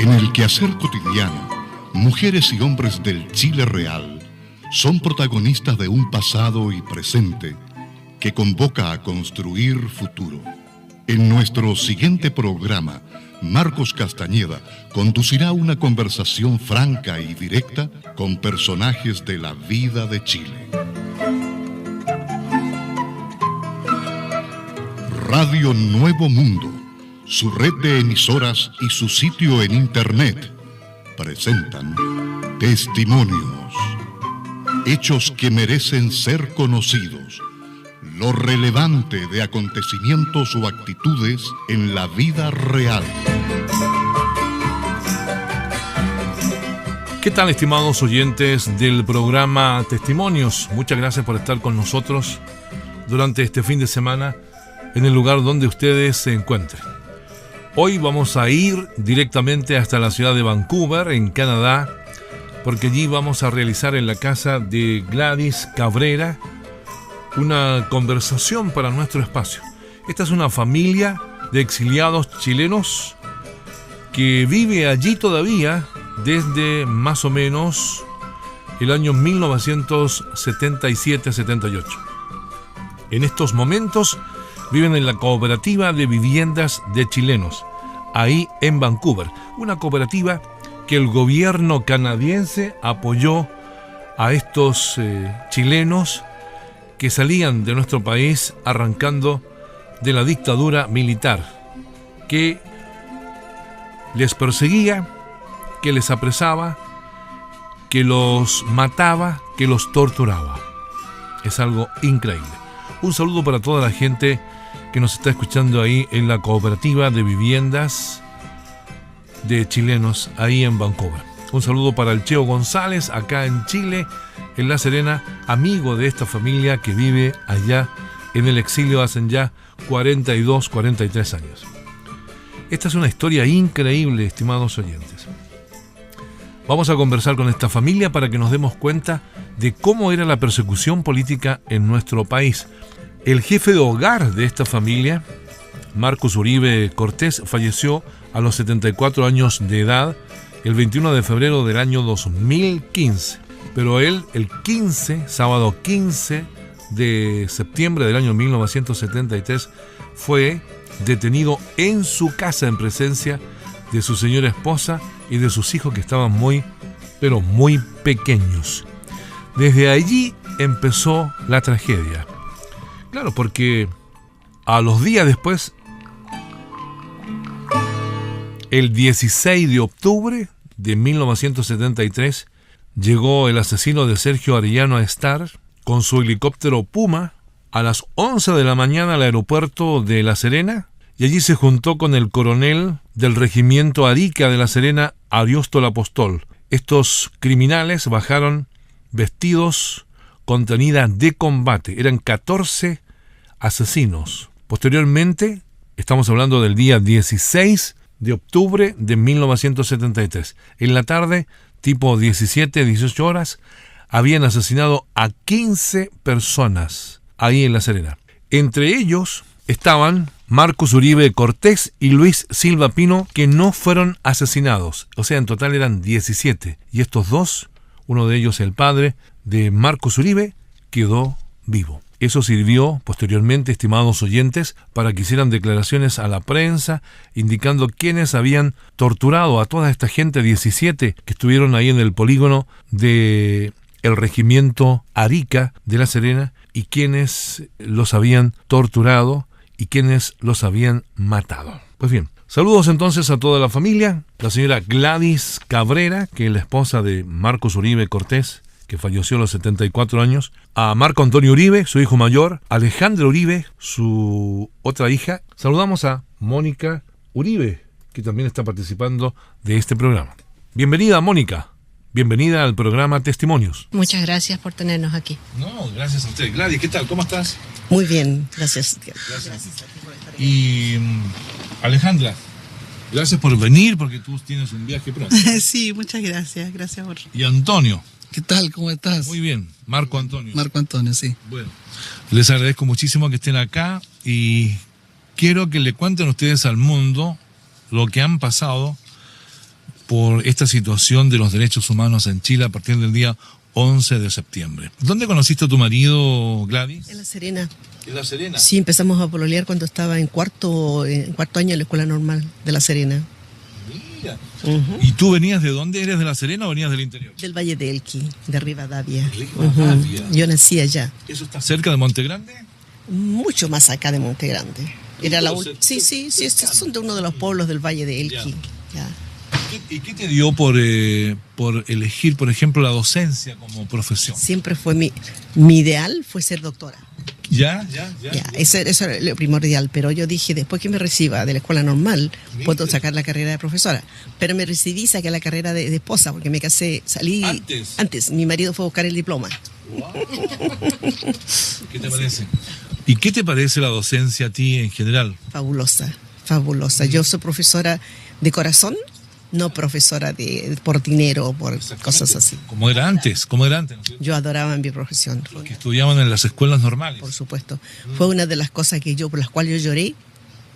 En el quehacer cotidiano, mujeres y hombres del Chile real son protagonistas de un pasado y presente que convoca a construir futuro. En nuestro siguiente programa, Marcos Castañeda conducirá una conversación franca y directa con personajes de la vida de Chile. Radio Nuevo Mundo, su red de emisoras y su sitio en internet presentan Testimonios, hechos que merecen ser conocidos, lo relevante de acontecimientos o actitudes en la vida real. ¿Qué tal, estimados oyentes del programa Testimonios? Muchas gracias por estar con nosotros durante este fin de semana en el lugar donde ustedes se encuentren. Hoy vamos a ir directamente hasta la ciudad de Vancouver, en Canadá, porque allí vamos a realizar en la casa de Gladys Cabrera una conversación para nuestro espacio. Esta es una familia de exiliados chilenos que vive allí todavía desde más o menos el año 1977-78. En estos momentos viven en la cooperativa de viviendas de chilenos, ahí en Vancouver, una cooperativa que el gobierno canadiense apoyó a estos chilenos que salían de nuestro país arrancando de la dictadura militar, que les perseguía, que les apresaba, que los mataba, que los torturaba. Es algo increíble. Un saludo para toda la gente que nos está escuchando ahí en la cooperativa de viviendas de chilenos ahí en Vancouver. Un saludo para el Cheo González acá en Chile, en La Serena, amigo de esta familia que vive allá en el exilio hace ya 42, 43 años. Esta es una historia increíble, estimados oyentes. Vamos a conversar con esta familia para que nos demos cuenta de cómo era la persecución política en nuestro país. El jefe de hogar de esta familia, Marcos Uribe Cortés, falleció a los 74 años de edad el 21 de febrero del año 2015. Pero él, el sábado 15 de septiembre del año 1973, fue detenido en su casa en presencia de su señora esposa y de sus hijos que estaban muy pequeños. Desde allí empezó la tragedia. Claro, porque a los días después, el 16 de octubre de 1973, llegó el asesino de Sergio Arellano Estar con su helicóptero Puma a las 11 de la mañana al aeropuerto de La Serena, y allí se juntó con el coronel del regimiento Arica de La Serena, Ariosto Apostol. Estos criminales bajaron vestidos con tenida de combate. Eran 14 asesinos. Posteriormente, estamos hablando del día 16 de octubre de 1973. En la tarde, tipo 17, 18 horas, habían asesinado a 15 personas ahí en La Serena. Entre ellos estaban Marcos Uribe Cortés y Luis Silva Pino, que no fueron asesinados. O sea, en total eran 17. Y estos dos, uno de ellos el padre de Marcos Uribe, quedó vivo. Eso sirvió posteriormente, estimados oyentes, para que hicieran declaraciones a la prensa indicando quiénes habían torturado a toda esta gente, 17, que estuvieron ahí en el polígono de el regimiento Arica de La Serena, y quiénes los habían torturado y quiénes los habían matado. Pues bien, saludos entonces a toda la familia, la señora Gladys Cabrera, que es la esposa de Marcos Uribe Cortés, que falleció a los 74 años, a Marco Antonio Uribe, su hijo mayor, Alejandra Uribe, su otra hija. Saludamos a Mónica Uribe, que también está participando de este programa. Bienvenida, Mónica. Bienvenida al programa Testimonios. Muchas gracias por tenernos aquí. No, gracias a usted. Gladys, ¿qué tal? ¿Cómo estás? Muy bien, gracias. Gracias. Y Alejandra, gracias por venir, porque tú tienes un viaje pronto. Sí, muchas gracias. Gracias por... Y Antonio. ¿Qué tal? ¿Cómo estás? Muy bien, Marco Antonio. Marco Antonio, sí. Bueno, les agradezco muchísimo que estén acá y quiero que le cuenten ustedes al mundo lo que han pasado por esta situación de los derechos humanos en Chile a partir del día 11 de septiembre. ¿Dónde conociste a tu marido, Gladys? En La Serena. En La Serena. Sí, empezamos a pololear cuando estaba en cuarto año de la escuela normal de La Serena. Mira. ¿Y tú venías de dónde? ¿Eres de La Serena o venías del interior? Del Valle de Elqui, de Rivadavia. Rivadavia. Yo nací allá. ¿Eso está cerca de Monte Grande? Mucho más acá de Monte Grande. Era la Entonces, sí, estos son de uno de los pueblos del Valle de Elqui. Ya. ¿Y qué te dio por elegir, por ejemplo, la docencia como profesión? Siempre fue mi ideal fue ser doctora. Ya. Eso era lo primordial, pero yo dije, después que me reciba de la escuela normal, puedo sacar la carrera de profesora. Pero me recibí, saqué la carrera de esposa, porque me casé, salí antes. Mi marido fue a buscar el diploma. Wow. ¿Qué te parece? ¿Y qué te parece la docencia a ti en general? Fabulosa, fabulosa. Yo soy profesora de corazón, no profesora por dinero, por cosas así. Como era antes, ¿no es cierto? Yo adoraba mi profesión. Que estudiaban en las escuelas normales. Por supuesto. Fue una de las cosas por las cuales yo lloré,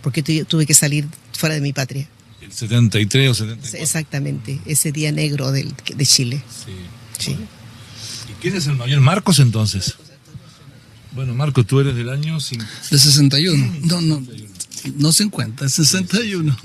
porque tuve que salir fuera de mi patria. El 73 o 74. Exactamente, ese día negro de Chile. Sí. ¿Y quién es el mayor? Marcos, entonces. Bueno, Marcos, tú eres del año... De 61. No 50, 61.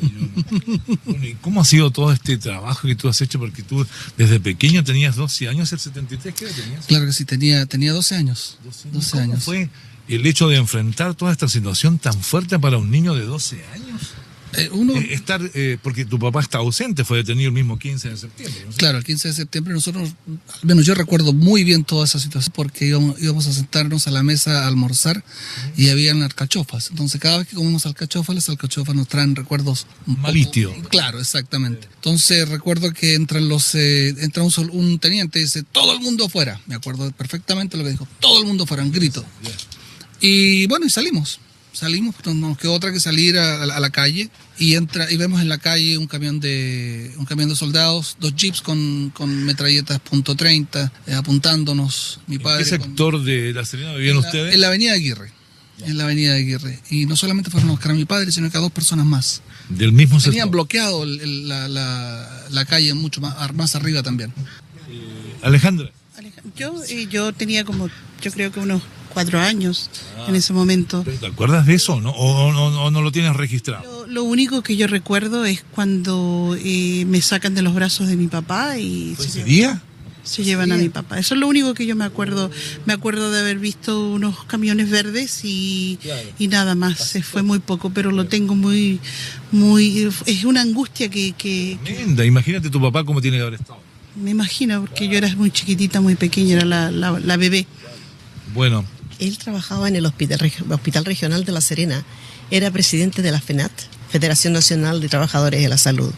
Bueno, ¿y cómo ha sido todo este trabajo que tú has hecho? Porque tú desde pequeño tenías 12 años, el 73, ¿qué edad tenías? Claro que sí, tenía 12 años. 12 ¿Cómo años. fue el hecho de enfrentar toda esta situación tan fuerte para un niño de 12 años? Porque tu papá está ausente, fue detenido el mismo 15 de septiembre. ¿No? Claro, el 15 de septiembre nosotros, al menos yo recuerdo muy bien toda esa situación, porque íbamos a sentarnos a la mesa a almorzar y habían alcachofas. Entonces cada vez que comemos alcachofas, las alcachofas nos traen recuerdos malitio. Claro, exactamente. Entonces recuerdo que entra un teniente y dice, todo el mundo afuera. Me acuerdo perfectamente lo que dijo, todo el mundo afuera, un grito. Y bueno, y salimos, pero no nos quedó otra que salir a la calle y vemos en la calle un camión de soldados, 2 jeeps con metralletas .30 apuntándonos. Mi padre. ¿En qué sector de La Serena vivían ustedes? En la avenida Aguirre. En la avenida Aguirre. Y no solamente fueron a buscar a mi padre, sino que a 2 personas más. Del mismo sector. Tenían bloqueado la calle mucho más arriba también. Alejandra. Yo tenía yo creo que unos 4 años en ese momento. ¿Te acuerdas de eso o no lo tienes registrado? Lo único que yo recuerdo es cuando me sacan de los brazos de mi papá y ¿Ese día? se llevan a mi papá. Eso es lo único que yo me acuerdo. Me acuerdo de haber visto unos camiones verdes y nada más. Fue muy poco, pero lo tengo muy... Es una angustia que Tremenda. Imagínate tu papá cómo tiene que haber estado. me imagino, porque yo era muy chiquitita, muy pequeña, era la bebé. Bueno. Él trabajaba en el Hospital Regional de La Serena. Era presidente de la FENAT, Federación Nacional de Trabajadores de la Salud.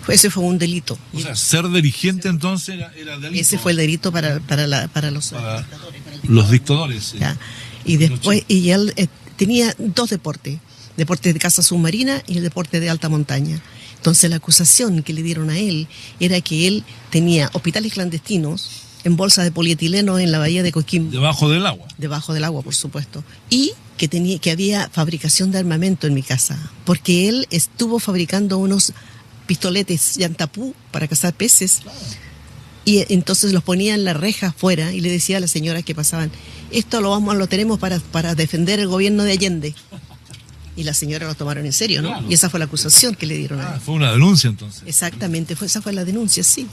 Ese fue un delito. O sea, ser dirigente entonces era delito. Ese fue el delito para los dictadores. Ya. Y después, él tenía 2 deportes. Deporte de caza submarina y el deporte de alta montaña. Entonces la acusación que le dieron a él era que él tenía hospitales clandestinos en bolsas de polietileno en la bahía de Coquimbo. Debajo del agua. Debajo del agua, por supuesto. Y que había fabricación de armamento en mi casa, porque él estuvo fabricando unos pistoletes yantapú para cazar peces. Y entonces los ponía en la reja afuera y le decía a las señoras que pasaban, esto lo tenemos para defender el gobierno de Allende. Y las señoras lo tomaron en serio, ¿no? Claro. Y esa fue la acusación que le dieron a él. Fue una denuncia entonces. Exactamente, esa fue la denuncia, sí.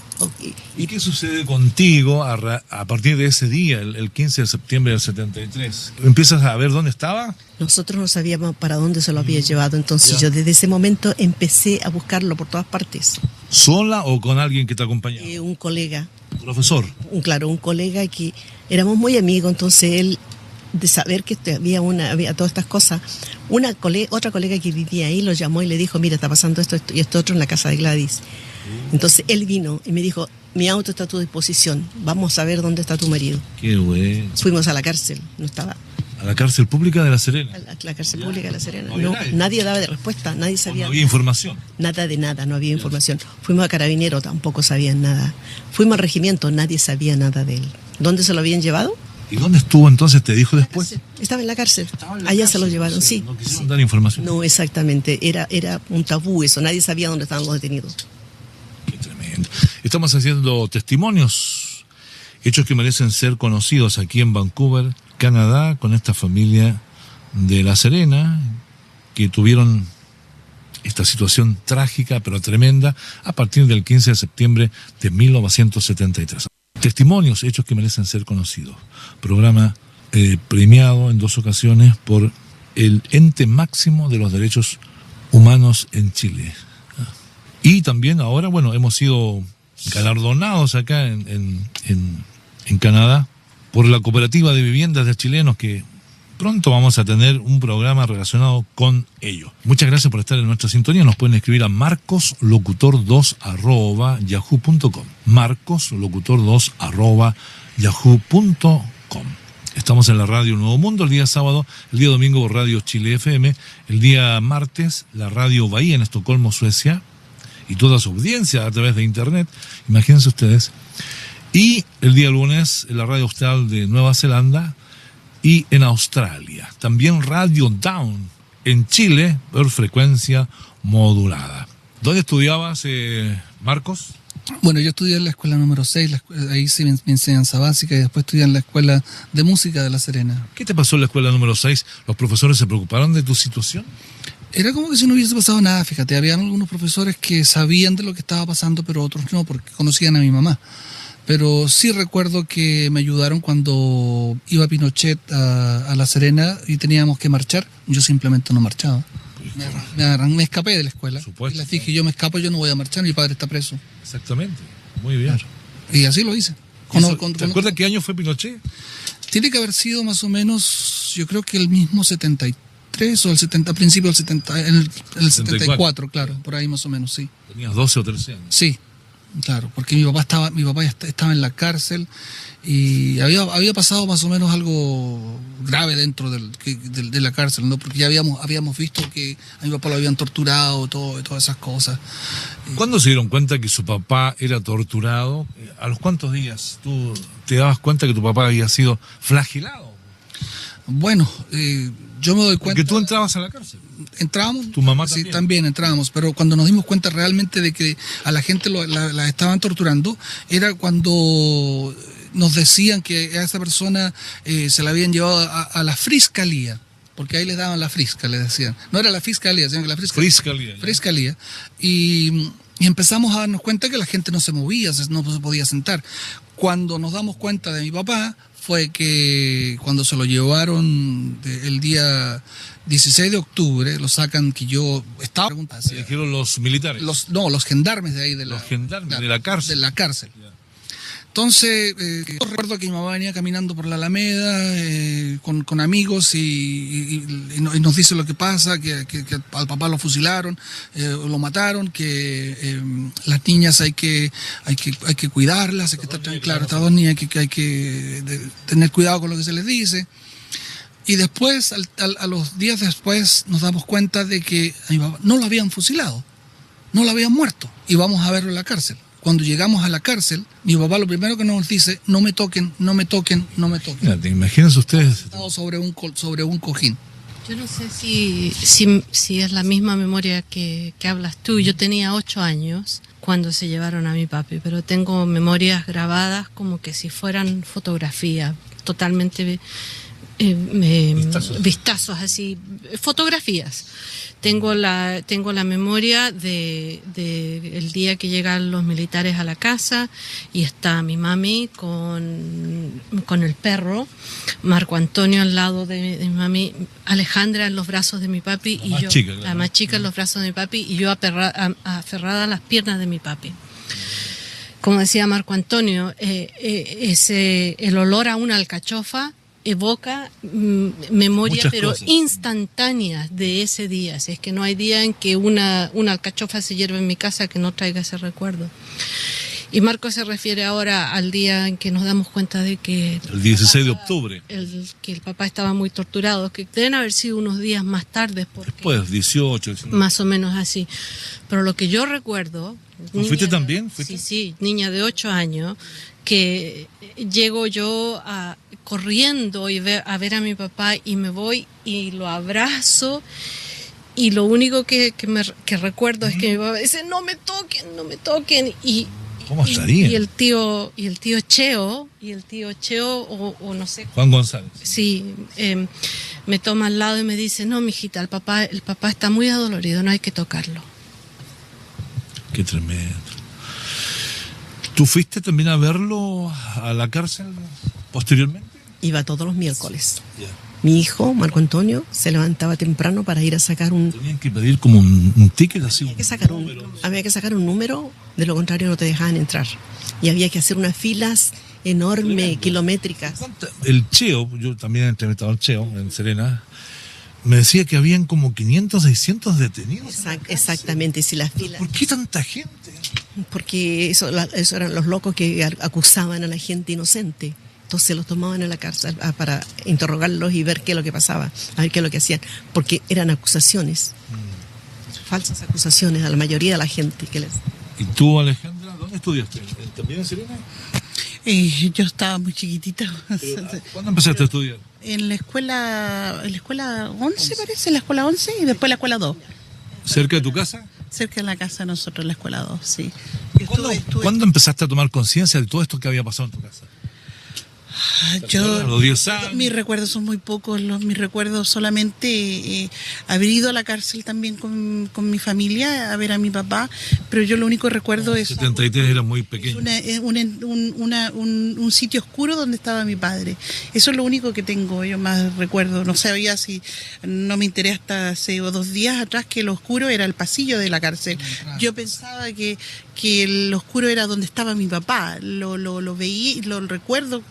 ¿Y qué sucede contigo a partir de ese día, el 15 de septiembre del 73? ¿Empiezas a ver dónde estaba? Nosotros no sabíamos para dónde se lo había llevado, entonces yo desde ese momento empecé a buscarlo por todas partes. ¿Sola o con alguien que te acompañaba? Un colega. ¿Profesor? Un colega que éramos muy amigos, entonces él, de saber que había todas estas cosas, otra colega que vivía ahí lo llamó y le dijo, mira, está pasando esto y esto otro en la casa de Gladys. Entonces él vino y me dijo, mi auto está a tu disposición, vamos a ver dónde está tu marido. Qué bueno. Fuimos a la cárcel, no estaba. ¿A la cárcel pública de La Serena? A la cárcel pública de La Serena. No, nadie daba de respuesta, nadie sabía. No había información. Nada de nada, no había información. Fuimos a Carabinero, tampoco sabían nada. Fuimos al regimiento, nadie sabía nada de él. ¿Dónde se lo habían llevado? ¿Y dónde estuvo entonces? ¿Te dijo después? Estaba en la cárcel. Allá se lo llevaron, sí. No quisieron dar información. No, exactamente. Era un tabú eso. Nadie sabía dónde estaban los detenidos. Qué tremendo. Estamos haciendo testimonios, hechos que merecen ser conocidos aquí en Vancouver, Canadá, con esta familia de La Serena, que tuvieron esta situación trágica pero tremenda a partir del 15 de septiembre de 1973. Testimonios, hechos que merecen ser conocidos. Programa premiado en 2 ocasiones por el ente máximo de los derechos humanos en Chile. Y también ahora, bueno, hemos sido galardonados acá en Canadá por la Cooperativa de Viviendas de Chilenos, que pronto vamos a tener un programa relacionado con ello. Muchas gracias por estar en nuestra sintonía. Nos pueden escribir a marcoslocutor2@yahoo.com. marcoslocutor2@yahoo.com. Estamos en la radio Nuevo Mundo el día sábado, el día domingo por Radio Chile FM, el día martes la Radio Bahía en Estocolmo, Suecia, y toda su audiencia a través de internet, imagínense ustedes. Y el día lunes la Radio Austral de Nueva Zelanda y en Australia. También Radio Down en Chile por frecuencia modulada. ¿Dónde estudiabas, Marcos? Bueno, yo estudié en la escuela número 6, ahí hice mi enseñanza básica, y después estudié en la escuela de música de La Serena. ¿Qué te pasó en la escuela número 6? ¿Los profesores se preocuparon de tu situación? Era como que si no hubiese pasado nada, fíjate, habían algunos profesores que sabían de lo que estaba pasando, pero otros no, porque conocían a mi mamá. Pero sí recuerdo que me ayudaron cuando iba Pinochet a La Serena y teníamos que marchar. Yo simplemente no marchaba. Me escapé de la escuela. Supuesto. Y les dije, yo me escapo, yo no voy a marchar, mi padre está preso. Exactamente, muy bien. Claro. Y así lo hice. ¿Te acuerdas qué año fue Pinochet? Tiene que haber sido más o menos, yo creo que el mismo 73 o el 70, a principio del 70, en el 74, claro, por ahí más o menos, sí. Tenías 12 o 13 años. Sí. Claro, porque mi papá estaba en la cárcel y había pasado más o menos algo grave dentro de la cárcel, ¿no? Porque ya habíamos visto que a mi papá lo habían torturado, todas esas cosas. ¿Cuándo se dieron cuenta que su papá era torturado? ¿A los cuántos días tú te dabas cuenta que tu papá había sido flagelado? Bueno, yo me doy cuenta... Porque tú entrabas a la cárcel. Entrábamos, tu mamá sí, también entrábamos, pero cuando nos dimos cuenta realmente de que a la gente la estaban torturando, era cuando nos decían que a esa persona se la habían llevado a la fiscalía, porque ahí les daban la frisca, le decían. No era la fiscalía, sino que la fiscalía. Y empezamos a darnos cuenta que la gente no se movía, no se podía sentar. Cuando nos damos cuenta de mi papá, fue que cuando se lo llevaron el día 16 de octubre, lo sacan, que yo estaba... ¿Se dijeron los militares? Los gendarmes de ahí. Los gendarmes de la cárcel. De la cárcel. Yeah. Entonces, yo recuerdo que mi mamá venía caminando por la Alameda con amigos y nos dice lo que pasa, que al papá lo fusilaron, lo mataron, que las niñas hay que cuidarlas, hay que estar claro, estas 2 niñas hay que tener cuidado con lo que se les dice. Y después, a los días después, nos damos cuenta de que a mi papá no lo habían fusilado, no lo habían muerto, y vamos a verlo en la cárcel. Cuando llegamos a la cárcel, mi papá lo primero que nos dice, no me toquen, no me toquen, no me toquen. Mira, ¿te imaginas ustedes? Sobre un cojín. Yo no sé si es la misma memoria que hablas tú. Yo tenía 8 años cuando se llevaron a mi papi, pero tengo memorias grabadas como que si fueran fotografías, totalmente vistazos así, fotografías. Tengo la memoria de el día que llegan los militares a la casa y está mi mami con el perro, Marco Antonio al lado de mi mami, Alejandra en los brazos de mi papi y yo, la más chica en los brazos de mi papi y yo aferrada a las piernas de mi papi. Como decía Marco Antonio, el olor a una alcachofa evoca memorias pero instantáneas de ese día. Si es que no hay día en que una alcachofa se hierva en mi casa que no traiga ese recuerdo. Y Marco se refiere ahora al día en que nos damos cuenta de que... El 16 de octubre. Que el papá estaba muy torturado, que deben haber sido unos días más tarde. Después, 18. 19. Más o menos así. Pero lo que yo recuerdo... ¿Fuiste también? ¿Fuiste? Sí, niña de 8 años, que llego yo corriendo a ver a mi papá y me voy y lo abrazo y lo único que recuerdo es que mi papá dice, no me toquen, y ¿Cómo estaría? Y el tío Cheo, o no sé. Juan González. Sí, me toma al lado y me dice, no, mijita, el papá está muy adolorido, no hay que tocarlo. Qué tremendo. ¿Tú fuiste también a verlo a la cárcel posteriormente? Iba todos los miércoles. Mi hijo, Marco Antonio, se levantaba temprano para ir a sacar un... Tenían que pedir como un ticket así. Había que sacar un número, de lo contrario no te dejaban entrar. Y había que hacer unas filas enormes, kilométricas. El Cheo, yo también he entrevistado al Cheo en Serena, me decía que habían como 500, 600 detenidos. Exactamente, si las filas... ¿Por qué tanta gente? Porque eso eran los locos que acusaban a la gente inocente. Entonces los tomaban a la cárcel para interrogarlos y ver qué es lo que pasaba, a ver qué es lo que hacían. Porque eran acusaciones, falsas acusaciones a la mayoría de la gente. ¿Y tú, Alejandra, dónde estudiaste? ¿También en Serena? Yo estaba muy chiquitita. ¿Cuándo empezaste a estudiar? En la escuela 11, parece, la escuela 11 y después la escuela 2. ¿Cerca de tu casa? Cerca de la casa de nosotros, la escuela 2, sí. ¿Cuándo empezaste a tomar conciencia de todo esto que había pasado en tu casa? Yo, los 10 años. Mis recuerdos son muy pocos, mis recuerdos solamente haber ido a la cárcel también con mi familia a ver a mi papá, pero yo lo único que recuerdo es... 73 era muy pequeño. Un sitio oscuro donde estaba mi padre. Eso es lo único que tengo, yo más recuerdo. No sabía si, no me enteré hasta hace 2 días atrás que lo oscuro era el pasillo de la cárcel. Yo pensaba que lo oscuro era donde estaba mi papá, lo veía y lo recuerdo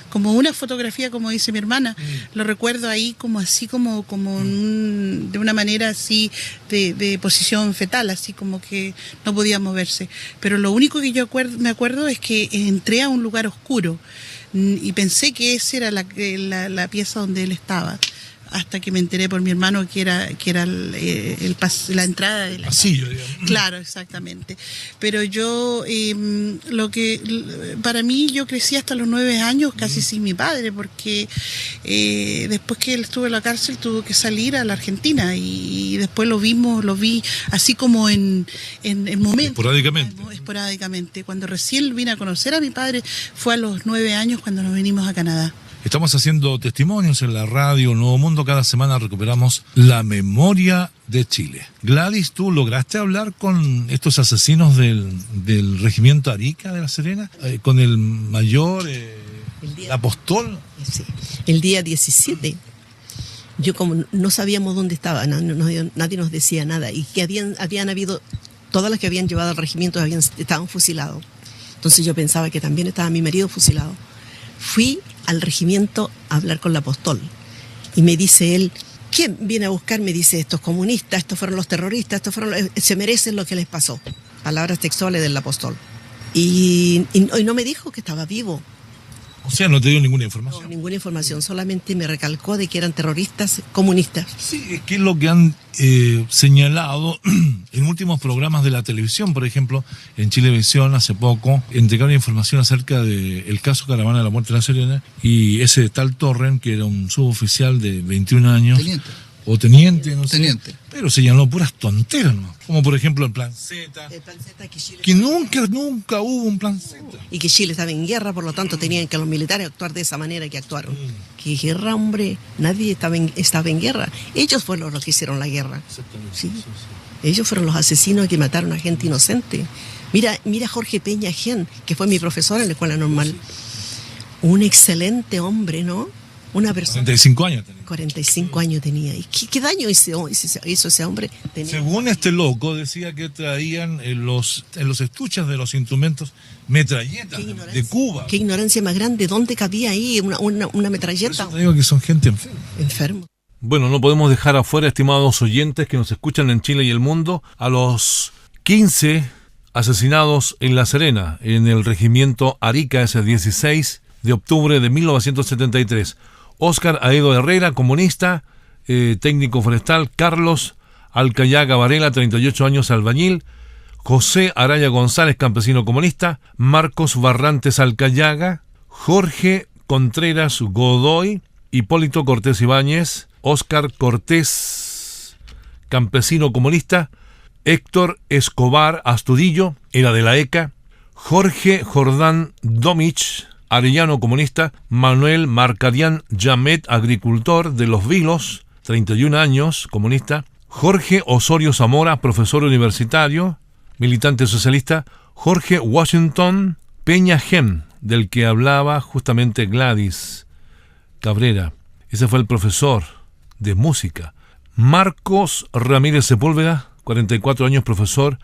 como una fotografía, como dice mi hermana, lo recuerdo ahí como de una manera así de posición fetal, así como que no podía moverse. Pero lo único que yo me acuerdo es que entré a un lugar oscuro y pensé que esa era la pieza donde él estaba, hasta que me enteré por mi hermano que era la entrada del pasillo, digamos. Claro, exactamente. Pero yo, para mí, yo crecí hasta los 9 años casi sin mi padre, porque después que él estuvo en la cárcel tuvo que salir a la Argentina y después lo vi así como en momentos. Esporádicamente. Cuando recién vine a conocer a mi padre fue a los 9 años cuando nos venimos a Canadá. Estamos haciendo testimonios en la radio Nuevo Mundo. Cada semana recuperamos la memoria de Chile. Gladys, ¿tú lograste hablar con estos asesinos del regimiento Arica de La Serena? ¿Con el mayor Apostol? Sí, el día 17. Yo como no sabíamos dónde estaba, nadie nos decía nada. Y que habían habido, todas las que habían llevado al regimiento estaban fusilados. Entonces yo pensaba que también estaba mi marido fusilado. Fui al regimiento a hablar con el apóstol y me dice él, ¿quién viene a buscar? Me dice, estos comunistas, estos fueron los terroristas, se merecen lo que les pasó. Palabras textuales del apóstol. Y no me dijo que estaba vivo. O sea, no te dio ninguna información. No, ninguna información, solamente me recalcó de que eran terroristas comunistas. Sí, es que es lo que han señalado en últimos programas de la televisión, por ejemplo, en Chilevisión hace poco, entregaron información acerca del caso Caravana de la Muerte de La Serena y ese tal Torren, que era un suboficial de 21 años. Teniente, no sé. Teniente. Pero señaló puras tonteras, ¿no? Como por ejemplo el Plan Z. Que nunca hubo un Plan Z. Y que Chile estaba en guerra, por lo tanto tenían que los militares actuar de esa manera que actuaron. ¿Qué guerra, hombre? Nadie estaba en guerra. Ellos fueron los que hicieron la guerra. ¿Sí? Ellos fueron los asesinos que mataron a gente inocente. Mira Jorge Peña Gen, que fue mi profesor en la escuela normal. Un excelente hombre, ¿no? Una persona. 45 años tenía. 45 años tenía. ¿Y qué daño hizo ese hombre? Según este loco, decía que traían en los estuches de los instrumentos metralletas de Cuba. Qué ignorancia más grande. ¿Dónde cabía ahí una metralleta? Por eso te digo que son gente enferma. Bueno, no podemos dejar afuera, estimados oyentes que nos escuchan en Chile y el mundo, a los 15 asesinados en La Serena, en el regimiento Arica, ese 16 de octubre de 1973. Óscar Aedo Herrera, comunista, técnico forestal. Carlos Alcayaga Varela, 38 años, albañil. José Araya González, campesino comunista. Marcos Barrantes Alcayaga. Jorge Contreras Godoy. Hipólito Cortés Ibáñez. Óscar Cortés, campesino comunista. Héctor Escobar Astudillo, era de la ECA. Jorge Jordán Domich, arellano comunista. Manuel Marcarián Llamet, agricultor de Los Vilos, 31 años, comunista. Jorge Osorio Zamora, profesor universitario, militante socialista. Jorge Washington Peña Gem, del que hablaba justamente Gladys Cabrera. Ese fue el profesor de música. Marcos Ramírez Sepúlveda, 44 años, profesor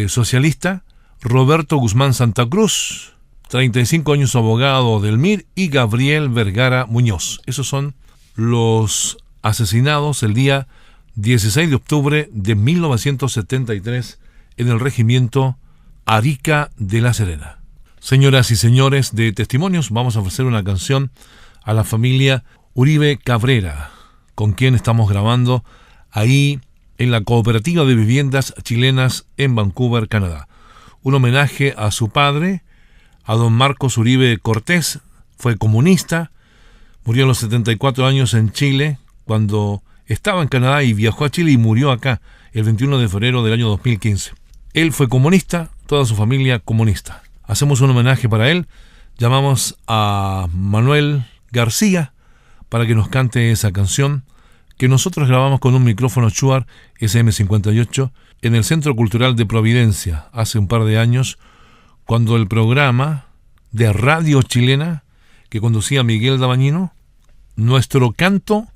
socialista. Roberto Guzmán Santa Cruz, 35 años, abogado del MIR. Y Gabriel Vergara Muñoz. Esos son los asesinados el día 16 de octubre de 1973 en el regimiento Arica de La Serena. Señoras y señores de Testimonios, vamos a ofrecer una canción a la familia Uribe Cabrera, con quien estamos grabando ahí en la Cooperativa de Viviendas Chilenas en Vancouver, Canadá. Un homenaje a su padre, a don Marcos Uribe Cortés. Fue comunista, murió a los 74 años en Chile, cuando estaba en Canadá y viajó a Chile y murió acá el 21 de febrero del año 2015. Él fue comunista, toda su familia comunista. Hacemos un homenaje para él. Llamamos a Manuel García para que nos cante esa canción que nosotros grabamos con un micrófono Shure SM58 en el Centro Cultural de Providencia hace un par de años, cuando el programa de radio chilena que conducía Miguel Dabañino, Nuestro Canto,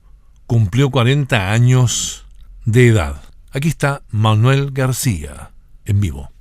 cumplió 40 años de edad. Aquí está Manuel García en vivo.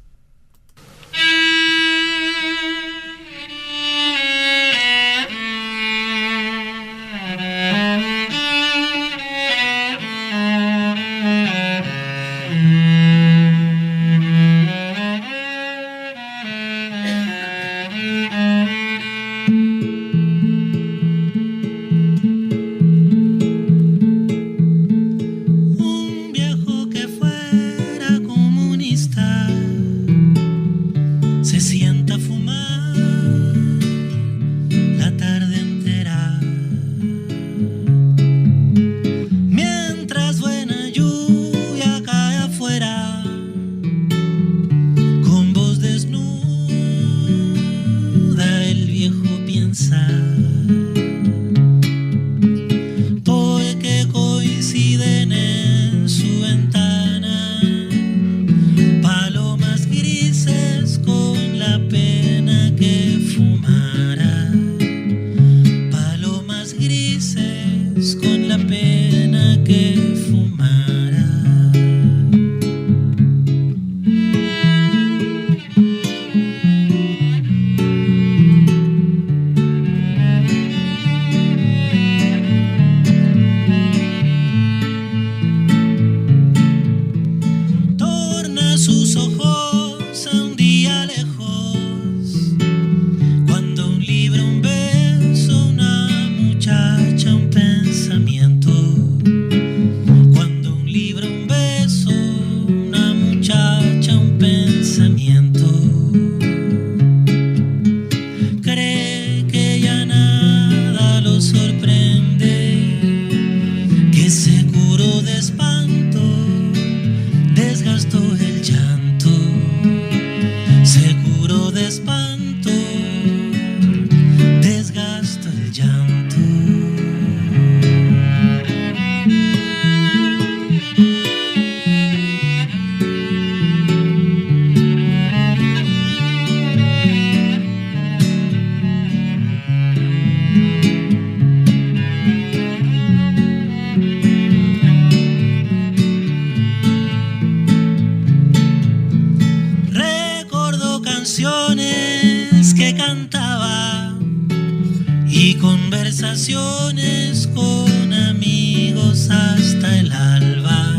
Conversaciones con amigos hasta el alba,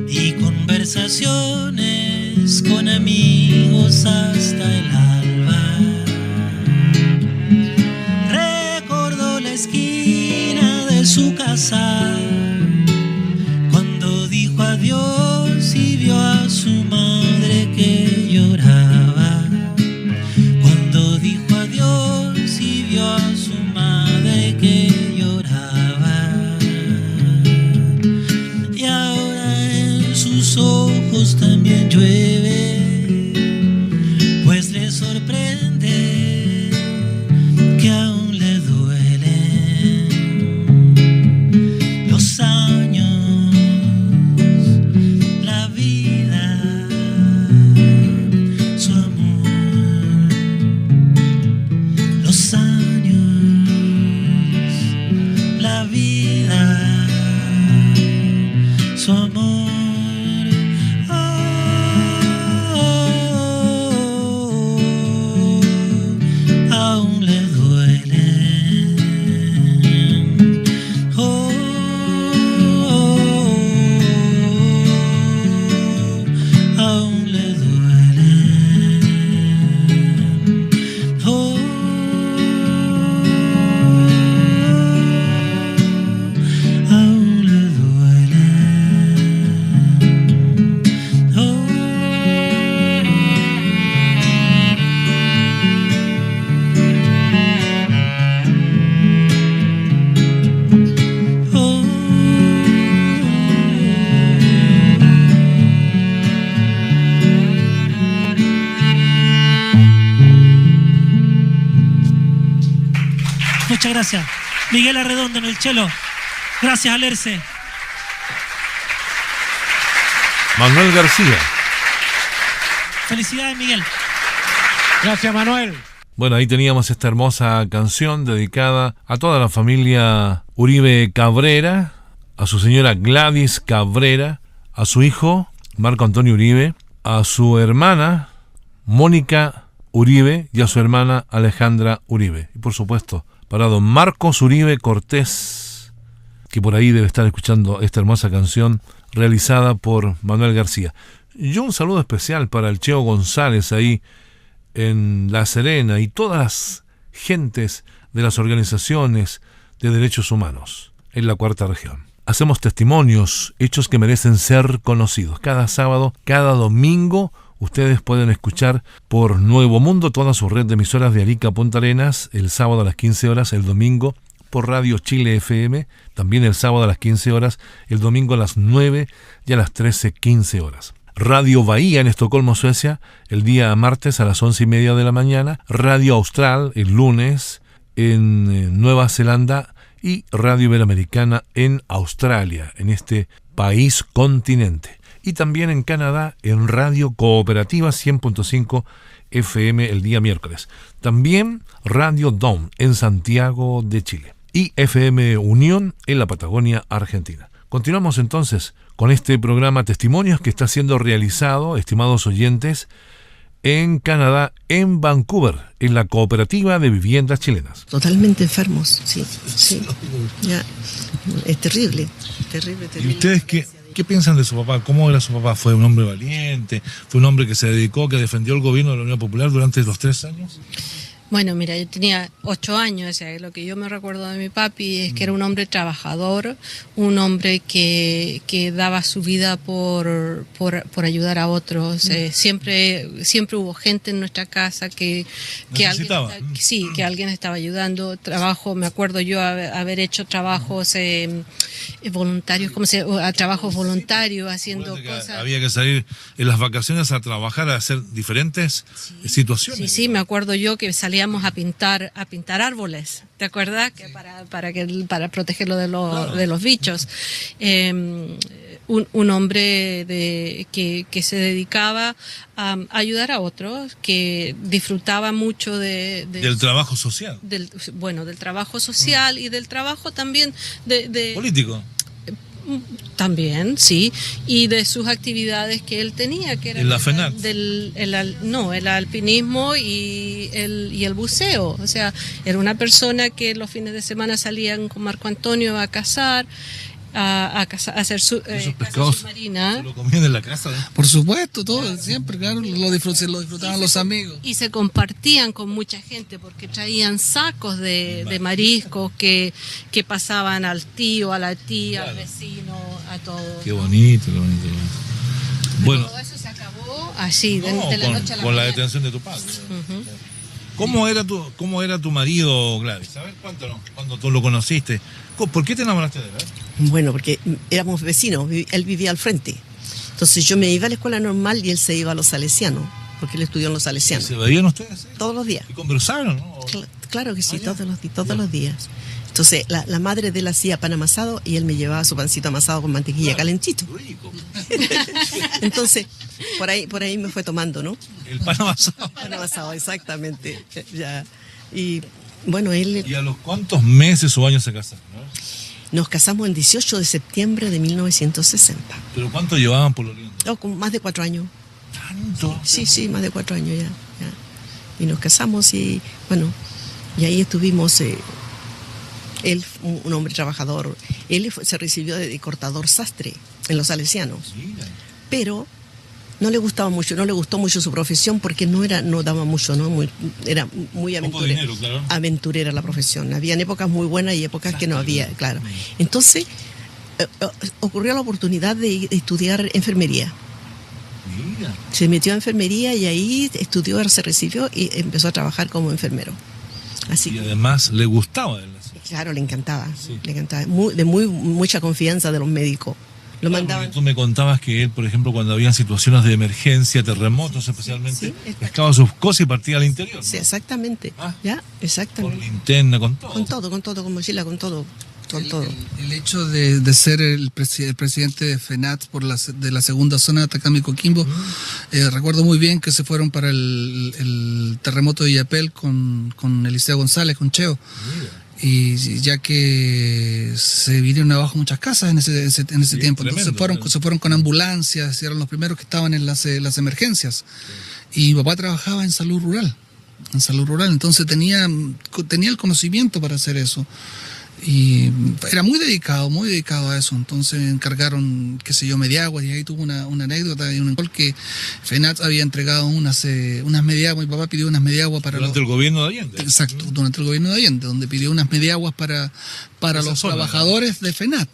y conversaciones con amigos hasta el alba. Recordó la esquina de su casa cuando dijo adiós y vio a su madre que lloraba. Cuando dijo adiós y vio a su madre que lloraba, y ahora en sus ojos también llueve, pues su amor. Aún le duele. Aún le duele. Aún le duele. Muchas gracias. Miguel Arredondo en el cello. Gracias, Alerce. Manuel García. Felicidades, Miguel. Gracias, Manuel. Bueno, ahí teníamos esta hermosa canción dedicada a toda la familia Uribe Cabrera, a su señora Gladys Cabrera, a su hijo Marco Antonio Uribe, a su hermana Mónica Uribe y a su hermana Alejandra Uribe. Y por supuesto, para don Marcos Uribe Cortés, que por ahí debe estar escuchando esta hermosa canción realizada por Manuel García. Y un saludo especial para el Cheo González ahí en La Serena y todas las gentes de las organizaciones de derechos humanos en la Cuarta Región. Hacemos testimonios, hechos que merecen ser conocidos. Cada sábado, cada domingo, ustedes pueden escuchar por Nuevo Mundo toda su red de emisoras de Arica a Punta Arenas, el sábado a las 15 horas, el domingo por Radio Chile FM, también el sábado a las 15 horas, el domingo a las 9 y a las 13:15 horas. Radio Bahía en Estocolmo, Suecia, el día martes a las 11:30 de la mañana, Radio Austral el lunes en Nueva Zelanda y Radio Iberoamericana en Australia, en este país continente. Y también en Canadá en Radio Cooperativa 100.5 FM el día miércoles. También Radio Dom en Santiago de Chile y FM Unión en la Patagonia Argentina. Continuamos entonces con este programa Testimonios que está siendo realizado, estimados oyentes, en Canadá, en Vancouver, en la Cooperativa de Viviendas Chilenas. Totalmente enfermos, sí. Ya, es terrible. ¿Y ustedes qué piensan de su papá? ¿Cómo era su papá? ¿Fue un hombre valiente? ¿Fue un hombre que se dedicó, que defendió el gobierno de la Unión Popular durante los 3 años? Bueno, mira, yo tenía 8 años, o sea, lo que yo me recuerdo de mi papi es que era un hombre trabajador, un hombre que daba su vida por ayudar a otros. Siempre hubo gente en nuestra casa que alguien estaba ayudando. Trabajo, me acuerdo yo haber hecho trabajos voluntarios, trabajos voluntarios, haciendo cosas. Había que salir en las vacaciones a trabajar, a hacer diferentes situaciones. Sí, me acuerdo yo que salíamos a pintar árboles, ¿te acuerdas? Que para protegerlo de los bichos. Un hombre que se dedicaba a ayudar a otros, que disfrutaba mucho del trabajo social. Del trabajo social y del trabajo también de político. También, sí, y de sus actividades que él tenía, que era la FENAC. El alpinismo y el buceo. O sea, era una persona que los fines de semana salían con Marco Antonio a cazar, a hacer su pescados submarina. ¿Se lo comían en la casa? Por supuesto, todo, siempre, claro, lo disfrutaban los amigos. Y se compartían con mucha gente porque traían sacos de mariscos que pasaban al tío, a la tía, al vecino, a todos. Qué bonito. Bueno, todo eso se acabó así, de la noche a la mañana. Con la detención de tu padre. Uh-huh. ¿Cómo era tu marido, Gladys? ¿Sabes cuándo tú lo conociste? ¿Por qué te enamoraste de él? Bueno, porque éramos vecinos, él vivía al frente. Entonces yo me iba a la escuela normal y él se iba a los salesianos, porque él estudió en los salesianos. ¿Se veían ustedes? Todos los días. ¿Y conversaron, no? Claro que sí, todos los días. Entonces la madre de él hacía pan amasado y él me llevaba su pancito amasado con mantequilla calentito. Rico. Entonces, por ahí me fue tomando, ¿no? El pan amasado. Pan amasado, exactamente. Ya. Y bueno, él... ¿Y a los cuántos meses o años se casaron? ¿No? Nos casamos el 18 de septiembre de 1960. ¿Pero cuánto llevaban por Oriente? Oh, con más de 4 años. ¿Tanto? Sí, más de 4 años ya. Y nos casamos y bueno, y ahí estuvimos. Él, un hombre trabajador, se recibió de cortador sastre en los Salesianos. Pero no le gustaba mucho, no le gustó mucho su profesión porque no daba mucho, era muy aventurera. Dinero, claro. Aventurera la profesión. Habían épocas muy buenas y épocas que no había, claro. Entonces, ocurrió la oportunidad de estudiar enfermería. Mira. Se metió a enfermería y ahí estudió, se recibió y empezó a trabajar como enfermero. Así. Y además le gustaba él. Claro, le encantaba. Sí. Le encantaba. Mucha confianza de los médicos. Lo mandaban. Tú me contabas que él, por ejemplo, cuando había situaciones de emergencia, terremotos especialmente, Sí, pescaba sus cosas y partía al interior, ¿no? Sí, exactamente. Con Exactamente. linterna, con todo. Con todo, con mochila, con todo. El hecho de ser el presidente de FENAT de la segunda zona de Atacama y Coquimbo, recuerdo muy bien que se fueron para el terremoto de Illapel con Eliseo González, con Cheo. Y ya que se vinieron abajo muchas casas en ese tiempo, tremendo, entonces se fueron con ambulancias, y eran los primeros que estaban en las emergencias. Y mi papá trabajaba en salud rural, entonces tenía el conocimiento para hacer eso. Y era muy dedicado a eso. Entonces me encargaron, mediaguas, y ahí tuvo una anécdota de un gol que FENAT había entregado unas mediaguas. Mi papá pidió unas mediaguas para durante el gobierno de Allende. Exacto, durante el gobierno de Allende, donde pidió unas mediaguas para los trabajadores de FENAT.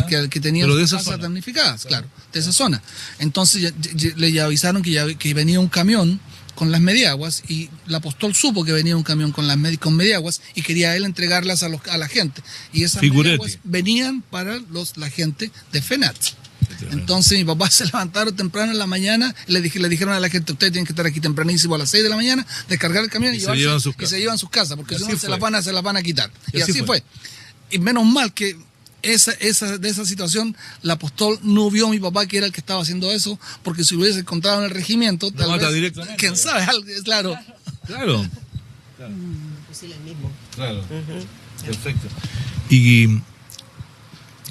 Que tenían sus casas damnificadas, claro, de esa zona. Entonces le avisaron que venía un camión con las mediaguas, y la Apostol supo que venía un camión con mediaguas y quería él entregarlas a la gente. Y esas mediaguas venían para la gente de FENAT. Entonces mi papá se levantaron temprano en la mañana, le dijeron a la gente: ustedes tienen que estar aquí tempranísimo a las 6 de la mañana, descargar el camión y se llevan sus casas, porque si no se las van a quitar. Y así fue. Y menos mal que de esa situación, la Apostol no vio a mi papá, que era el que estaba haciendo eso, porque si lo hubiese encontrado en el regimiento, tal vez, quién sabe, claro. Pues sí, el mismo. Claro. Perfecto. Y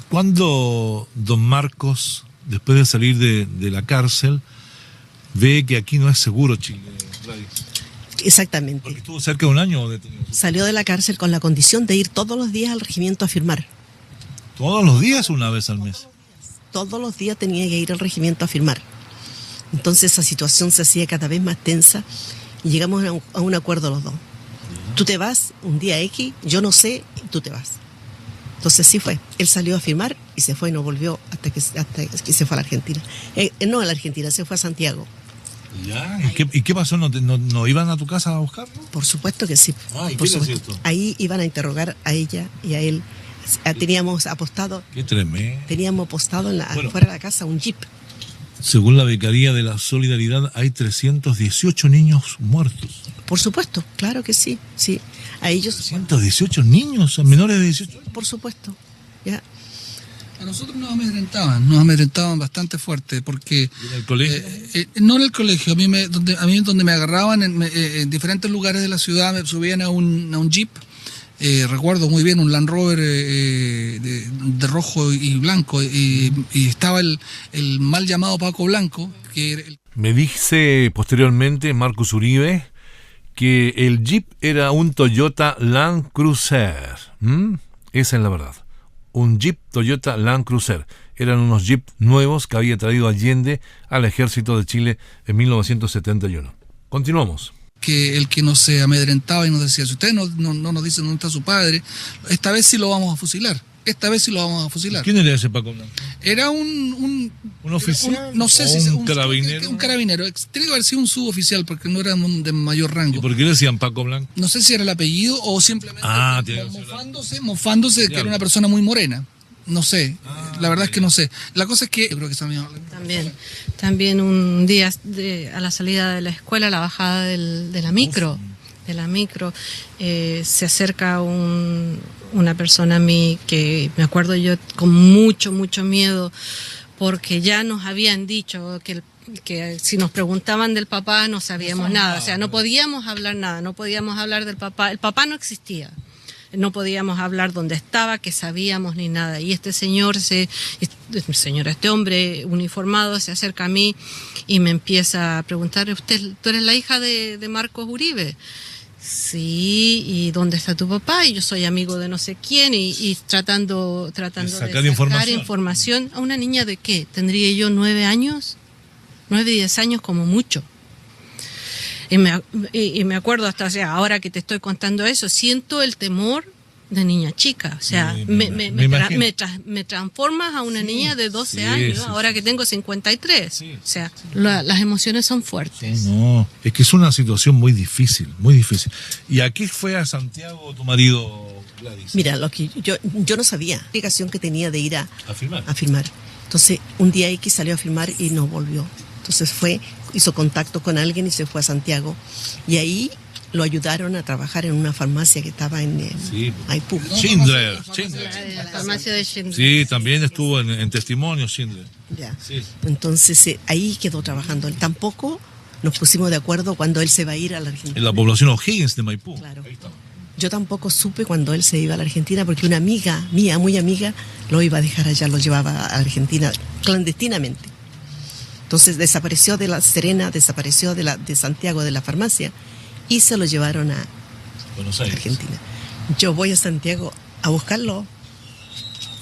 cuando don Marcos, después de salir de la cárcel, ve que aquí no es seguro Chile, Gladys? Exactamente. Porque estuvo cerca de un año detenido. Salió de la cárcel con la condición de ir todos los días al regimiento a firmar. ¿Todos los días o una vez al mes? Todos los días tenía que ir al regimiento a firmar. Entonces esa situación se hacía cada vez más tensa y llegamos a un acuerdo los dos. Tú te vas un día X, yo no sé, y tú te vas. Entonces sí fue. Él salió a firmar y se fue y no volvió hasta que se fue a la Argentina. No a la Argentina, se fue a Santiago. Ya. ¿Y qué pasó? ¿No iban a tu casa a buscarlo? Por supuesto que sí. ¿Y por qué supuesto. es esto? Ahí iban a interrogar a ella y a él. Teníamos apostado. Qué tremendo. Teníamos apostado fuera de la casa un jeep. Según la Vicaría de la Solidaridad, hay 318 niños muertos. Por supuesto, claro que sí. A ellos. 318 niños, menores de 18 años. Por supuesto. Ya. A nosotros nos amedrentaban bastante fuerte, porque ¿En el colegio? No en el colegio, a mí donde me agarraban en diferentes lugares de la ciudad, me subían a un jeep. Recuerdo muy bien un Land Rover de rojo y blanco, y estaba el mal llamado Paco Blanco, que era Me dice posteriormente Marcos Uribe que el Jeep era un Toyota Land Cruiser. Esa es la verdad. Un Jeep Toyota Land Cruiser. Eran unos Jeep nuevos que había traído Allende al ejército de Chile en 1971. Continuamos. Que el que nos amedrentaba y nos decía: si ustedes no nos dicen dónde está su padre, esta vez sí lo vamos a fusilar. ¿Quién era ese Paco Blanco? Era un oficial, no sé si un carabinero. Un carabinero. Tiene que haber sido un suboficial, porque no era de mayor rango. ¿Y por qué le decían Paco Blanco? No sé si era el apellido o simplemente mofándose que era una persona muy morena. No sé, la verdad es que no sé. La cosa es que yo creo que También un día a la salida de la escuela, la bajada de la micro, se acerca una persona a mí, que me acuerdo yo con mucho miedo, porque ya nos habían dicho que si nos preguntaban del papá no sabíamos nada, o sea, no podíamos hablar nada, no podíamos hablar del papá, el papá no existía. no podíamos hablar dónde estaba, qué sabíamos ni nada. Y este hombre uniformado se acerca a mí y me empieza a preguntar, ¿tú eres la hija de Marcos Uribe? Sí, ¿y dónde está tu papá? Y yo soy amigo de no sé quién, y tratando de sacar información a una niña de ¿qué? ¿Tendría yo 9 años? 9, 10 años como mucho. Y me acuerdo hasta, o sea, ahora que te estoy contando eso, siento el temor de niña chica. O sea, me transformas a una niña de 12 años, ahora que tengo 53. O sea, las emociones son fuertes. No, es que es una situación muy difícil, muy difícil. ¿Y a qué fue a Santiago tu marido, Gladys? Mira, lo que yo no sabía la obligación que tenía de ir a firmar. Entonces, un día X salió a firmar y no volvió. Entonces hizo contacto con alguien y se fue a Santiago. Y ahí lo ayudaron a trabajar en una farmacia que estaba en Maipú. Schindler. La farmacia de Schindler. Sí, también estuvo en testimonio Schindler. Ya. Sí. Entonces ahí quedó trabajando. Él tampoco nos pusimos de acuerdo cuando él se va a ir a la Argentina. En la población O'Higgins de Maipú. Claro. Yo tampoco supe cuando él se iba a la Argentina, porque una amiga mía, muy amiga, lo iba a dejar allá, lo llevaba a Argentina clandestinamente. Entonces desapareció de La Serena, desapareció de Santiago, de la farmacia, y se lo llevaron a Buenos Aires, Argentina. Yo voy a Santiago a buscarlo.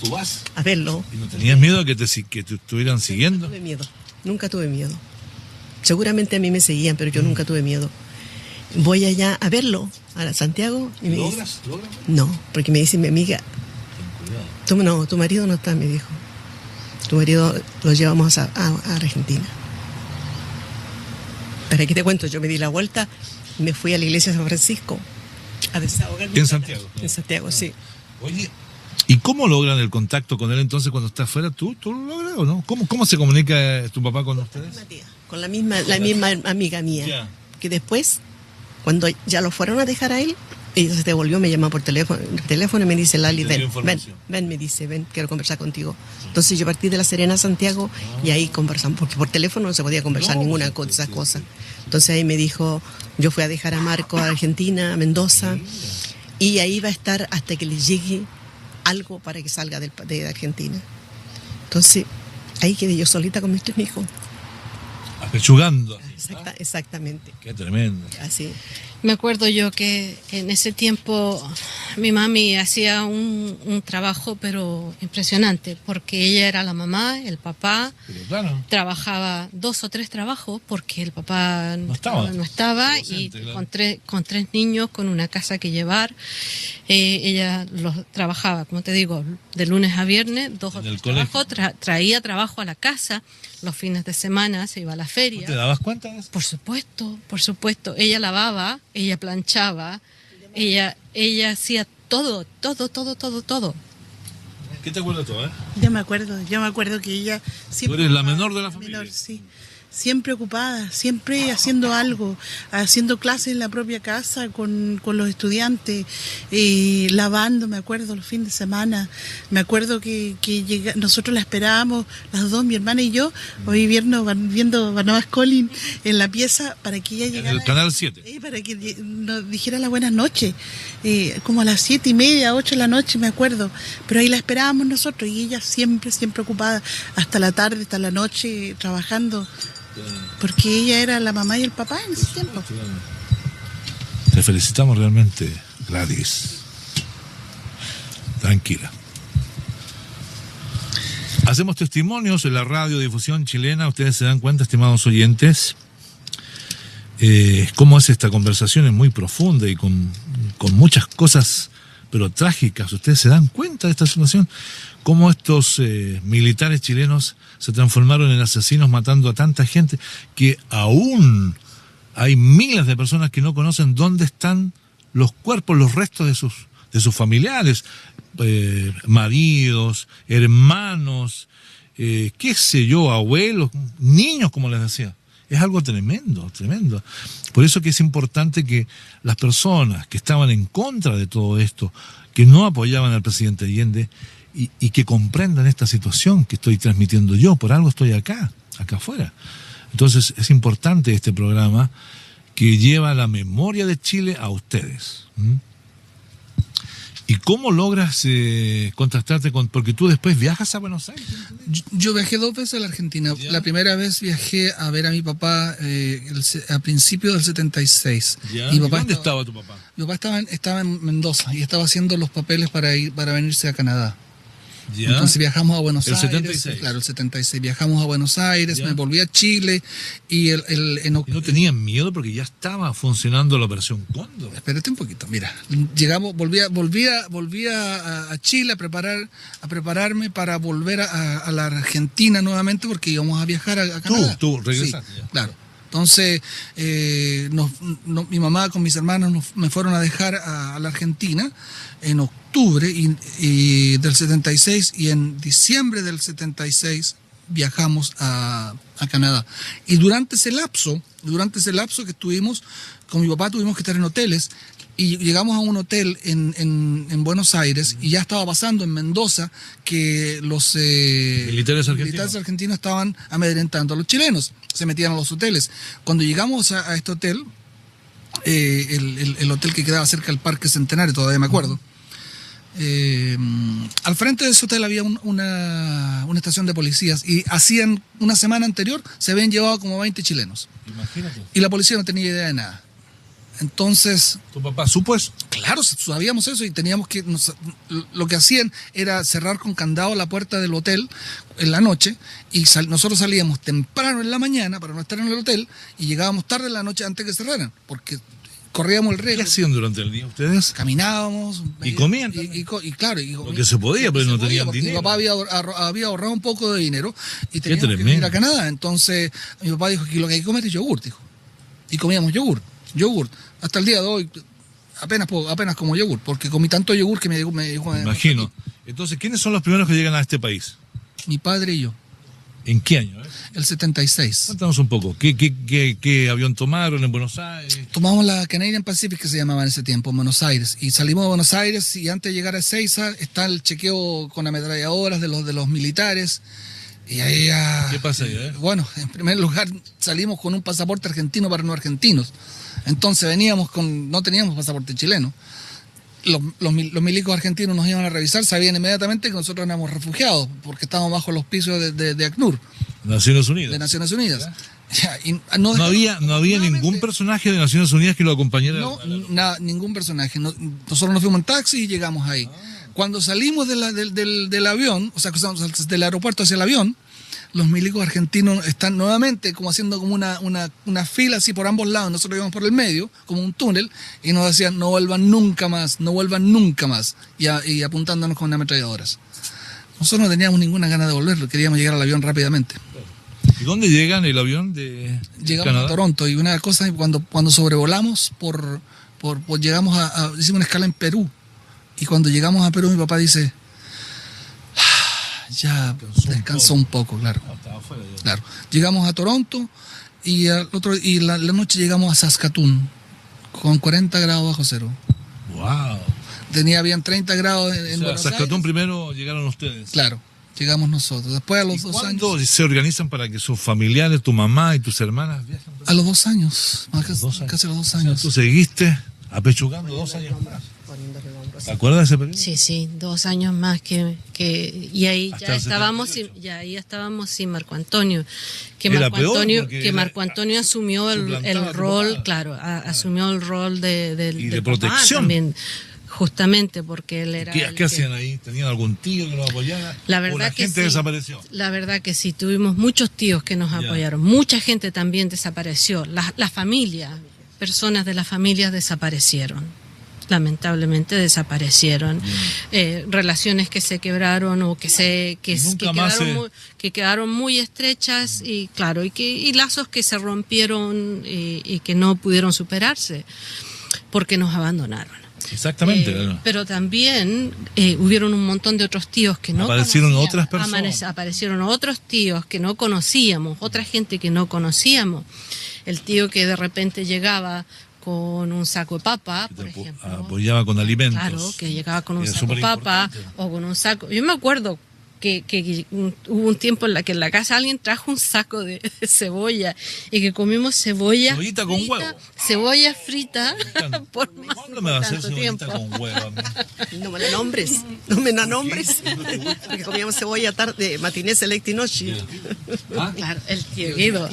¿Tú vas? A verlo. ¿Y no tenías miedo que te estuvieran siguiendo? Nunca tuve miedo. Seguramente a mí me seguían, pero yo nunca tuve miedo. Voy allá a verlo, a Santiago. Y me ¿Logras? No, porque me dice mi amiga, tu marido no está, me dijo. Tu marido lo llevamos a Argentina. ¿Para qué te cuento? Yo me di la vuelta y me fui a la iglesia de San Francisco a desahogarme. ¿En Santiago? En Santiago, sí. Oye, ¿y cómo logran el contacto con él entonces cuando está afuera? ¿Tú lo logras o no? ¿Cómo se comunica tu papá con ustedes? Con la misma amiga mía. Yeah. Que después, cuando ya lo fueron a dejar a él, ella se devolvió, me llama por teléfono y me dice, Lali, ven, me dice, ven, quiero conversar contigo. Entonces yo partí de La Serena a Santiago y ahí conversamos, porque por teléfono no se podía conversar ninguna de esas cosas. Entonces ahí me dijo, yo fui a dejar a Marco a Argentina, a Mendoza, y ahí va a estar hasta que le llegue algo para que salga de Argentina. Entonces ahí quedé yo solita con mis 3 hijos. Apechugando. Exactamente. Qué tremendo. Así. Me acuerdo yo que en ese tiempo mi mami hacía un trabajo pero impresionante, porque ella era la mamá, el papá, claro, trabajaba 2 o 3 trabajos porque el papá no estaba y con tres niños, con una casa que llevar, ella los trabajaba, como te digo, de lunes a viernes, 2 o 3 trabajos, traía trabajo a la casa, los fines de semana se iba a la feria. ¿No te dabas cuenta de eso? Por supuesto. Ella lavaba, ella planchaba, ella hacía todo. ¿Qué te acuerdas tú, Yo me acuerdo que ella siempre... ¿Tú eres la menor de la familia? Menor, sí. Siempre ocupada, siempre haciendo algo, haciendo clases en la propia casa con los estudiantes, lavando, me acuerdo, los fines de semana. Me acuerdo que nosotros la esperábamos, las dos, mi hermana y yo, hoy viendo Barnabas Collins en la pieza para que ella llegara. En el Canal 7. Para que nos dijera las buenas noches, como a las 7:30, 8 de la noche, me acuerdo. Pero ahí la esperábamos nosotros y ella siempre ocupada, hasta la tarde, hasta la noche, trabajando. Porque ella era la mamá y el papá en ese tiempo. Te felicitamos realmente, Gladys. Tranquila. Hacemos testimonios en la radiodifusión chilena. Ustedes se dan cuenta, estimados oyentes, cómo es esta conversación, es muy profunda y con muchas cosas, pero trágicas. Ustedes se dan cuenta de esta situación, cómo estos militares chilenos se transformaron en asesinos, matando a tanta gente, que aún hay miles de personas que no conocen dónde están los cuerpos, los restos de sus familiares, maridos, hermanos, qué sé yo, abuelos, niños, como les decía. Es algo tremendo. Por eso que es importante que las personas que estaban en contra de todo esto, que no apoyaban al presidente Allende, y que comprendan esta situación que estoy transmitiendo yo. Por algo estoy acá afuera. Entonces es importante este programa que lleva la memoria de Chile a ustedes. ¿Y cómo logras contactarte con...? Porque tú después viajas a Buenos Aires. Yo viajé 2 veces a la Argentina. ¿Ya? La primera vez viajé a ver a mi papá a principios del 76. ¿Ya? Mi ¿Y papá dónde estaba tu papá? Mi papá estaba en Mendoza y estaba haciendo los papeles para venirse a Canadá. ¿Ya? Entonces viajamos a Buenos El Aires. 76. Claro, el 76. Viajamos a Buenos Aires, ¿Ya? me volví a Chile y ¿Y no tenían miedo porque ya estaba funcionando la Operación Cóndor? Espérate un poquito, mira, volví a Chile a prepararme para volver a la Argentina nuevamente porque íbamos a viajar a Canadá. Tú regresaste. Sí, ya. claro. Entonces, mi mamá con mis hermanos me fueron a dejar a la Argentina en octubre y del 76 y en diciembre del 76 viajamos a Canadá. Y durante ese lapso que estuvimos, con mi papá tuvimos que estar en hoteles y llegamos a un hotel en Buenos Aires y ya estaba pasando en Mendoza que los militares argentinos estaban amedrentando a los chilenos, se metían a los hoteles. Cuando llegamos a este hotel, el hotel que quedaba cerca del Parque Centenario, todavía me acuerdo, al frente de ese hotel había una estación de policías y hacían una semana anterior se habían llevado como 20 chilenos. Imagínate. Y la policía no tenía idea de nada. Entonces... ¿Tu papá supo eso? Claro, sabíamos eso y teníamos que... lo que hacían era cerrar con candado la puerta del hotel en la noche y nosotros salíamos temprano en la mañana para no estar en el hotel y llegábamos tarde en la noche antes que cerraran, porque corríamos el riesgo. ¿Qué hacían durante el día ustedes? Caminábamos. ¿Y comían? Claro. Porque se podía, pero no tenían porque dinero. Mi papá había ahorrado un poco de dinero y teníamos que tremendo. ir a Canadá. Entonces mi papá dijo que lo que hay que comer es yogur, dijo. Y comíamos yogur. Hasta el día de hoy apenas como yogur, porque comí tanto yogur que me dijo... Imagino. Entonces, ¿quiénes son los primeros que llegan a este país? Mi padre y yo. ¿En qué año? El 76. Cuéntanos un poco. ¿Qué avión tomaron en Buenos Aires? Tomamos la Canadian Pacific, que se llamaba en ese tiempo, en Buenos Aires. Y salimos de Buenos Aires y antes de llegar a Ezeiza está el chequeo con ametralladoras de los militares. Y ahí ¿Qué pasa ahí? Bueno, en primer lugar salimos con un pasaporte argentino para no argentinos. Entonces no teníamos pasaporte chileno. Los milicos argentinos nos iban a revisar, sabían inmediatamente que nosotros éramos refugiados, porque estábamos bajo el auspicio de ACNUR. Naciones Unidas. De Naciones Unidas. Ya, y no había ningún personaje de Naciones Unidas que lo acompañara. No, ningún personaje. Nosotros nos fuimos en taxi y llegamos ahí. Cuando salimos del avión, o sea, del aeropuerto hacia el avión, los milicos argentinos están nuevamente como haciendo como una fila así por ambos lados. Nosotros íbamos por el medio, como un túnel, y nos decían, no vuelvan nunca más, y apuntándonos con ametralladoras. Nosotros no teníamos ninguna gana de volver, queríamos llegar al avión rápidamente. ¿Y dónde llegan el avión de Llegamos Canadá? a Toronto, y una cosa, cuando sobrevolamos, llegamos hicimos una escala en Perú, y cuando llegamos a Perú mi papá dice... Ya descansó un poco, claro. Claro. Llegamos a Toronto y la noche llegamos a Saskatoon con 40 grados bajo cero. Wow. Habían 30 grados en Buenos Saskatoon Aires. Primero llegaron ustedes. Claro, llegamos nosotros. Después a los 2 años. ¿Cuándo se organizan para que sus familiares, tu mamá y tus hermanas viajen? A los 2 años, casi a los 2 años. Tú seguiste apechugando 2 años más. ¿Te acuerdas de ese periodo? Sí, 2 años más y ahí Hasta ya el estábamos 78. ahí estábamos sin Marco Antonio, Era peor porque Marco Antonio asumió el rol, claro, asumió el rol del papá protección también, justamente porque él era ¿Qué hacían ahí? ¿Tenían algún tío que los apoyara? La ¿O verdad la que gente sí. desapareció? La verdad que sí, tuvimos muchos tíos que nos apoyaron, mucha gente también desapareció, la familia, personas de las familias desaparecieron. Lamentablemente desaparecieron. Relaciones que se quebraron o que quedaron muy estrechas y claro, y lazos que se rompieron y que no pudieron superarse porque nos abandonaron. Exactamente. Claro. Pero también hubieron un montón de otros tíos que no Aparecieron conocíamos. otras personas. Aparecieron otros tíos que no conocíamos, otra gente que no conocíamos. El tío que de repente llegaba con un saco de papa, por ejemplo. Apoyaba con alimentos. Claro, que llegaba con un Era saco de papa superimportante. o con un saco. Yo me acuerdo que hubo un tiempo en la que en la casa alguien trajo un saco de cebolla y que comimos Cebollita con huevo. Cebolla frita por más ¿Cuándo me va a hacer tanto cebollita tiempo. con huevo a mí? No me la nombres, porque comíamos cebolla tarde, matiné, select y noche. Claro, el tío Guido.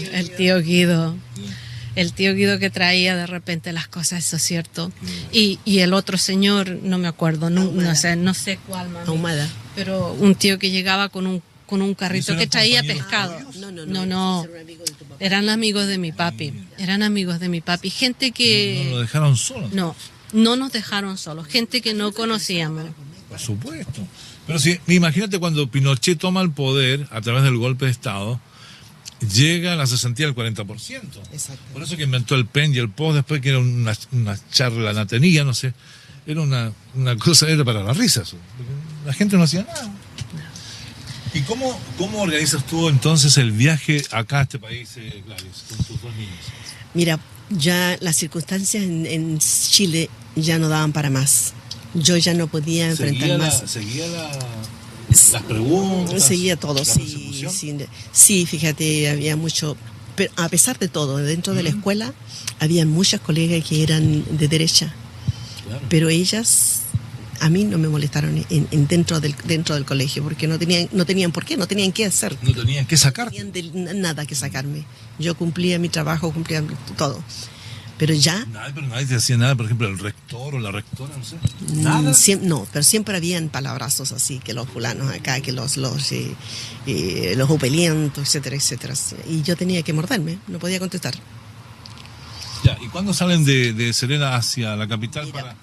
El tío Guido que traía de repente las cosas, eso es cierto. Y el otro señor, no me acuerdo, no sé cuál, mami, Ahumada. pero un tío que llegaba con un carrito que traía pescado. No. Eran amigos de mi papi. Gente que... No lo dejaron solo. No nos dejaron solos. Gente que no conocíamos. Por supuesto. Pero sí, imagínate cuando Pinochet toma el poder a través del golpe de Estado, llega a la cesantía del 40%. Exacto. Por eso que inventó el PEN y el POS, después que era una charlatanería, no sé. Era una cosa, era para las risas. La gente no hacía nada. ¿Y cómo organizas tú entonces el viaje acá a este país, Gladys, con tus dos niños? Mira, ya las circunstancias en Chile ya no daban para más. Yo ya no podía enfrentar más. ¿Seguía las preguntas? Seguía todo, la sí, sí, fíjate, había mucho, pero a pesar de todo, dentro de la escuela había muchas colegas que eran de derecha, Claro. pero ellas a mí no me molestaron dentro del colegio, porque no tenían por qué, no tenían qué hacer. No tenían que sacarte. No tenían nada que sacarme. Yo cumplía mi trabajo, cumplía todo. Pero ya... Pero nadie te decía nada, por ejemplo, el rector o la rectora, no sé. Nada. No, pero siempre habían palabrazos así, que los fulanos acá, que los opelientos, etcétera, etcétera. Y yo tenía que morderme, no podía contestar. Ya, ¿y cuándo salen de Serena hacia la capital para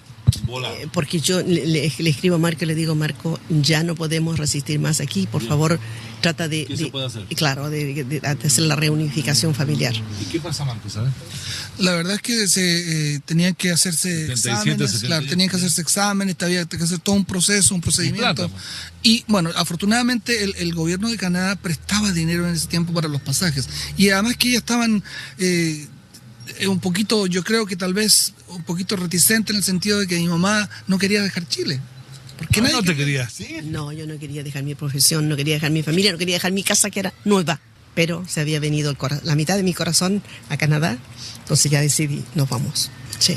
volar? Porque yo le escribo a Marco y le digo, Marco, ya no podemos resistir más aquí, por favor, trata de... ¿Qué se puede hacer? Claro, de hacer la reunificación familiar. ¿Y qué pasa, Marco, sabes? La verdad es que tenían que hacerse 77, exámenes, 78. claro, tenían que hacerse exámenes, había que hacer todo un proceso, un procedimiento. plata. Y bueno, afortunadamente el gobierno de Canadá prestaba dinero en ese tiempo para los pasajes. Y además que ellas estaban un poquito, yo creo que tal vez un poquito reticente en el sentido de que mi mamá no quería dejar Chile. Porque nadie No te querías, ¿sí? No, yo no quería dejar mi profesión, no quería dejar mi familia, no quería dejar mi casa que era nueva. Pero se había venido la mitad de mi corazón a Canadá, entonces ya decidí, nos vamos. Sí.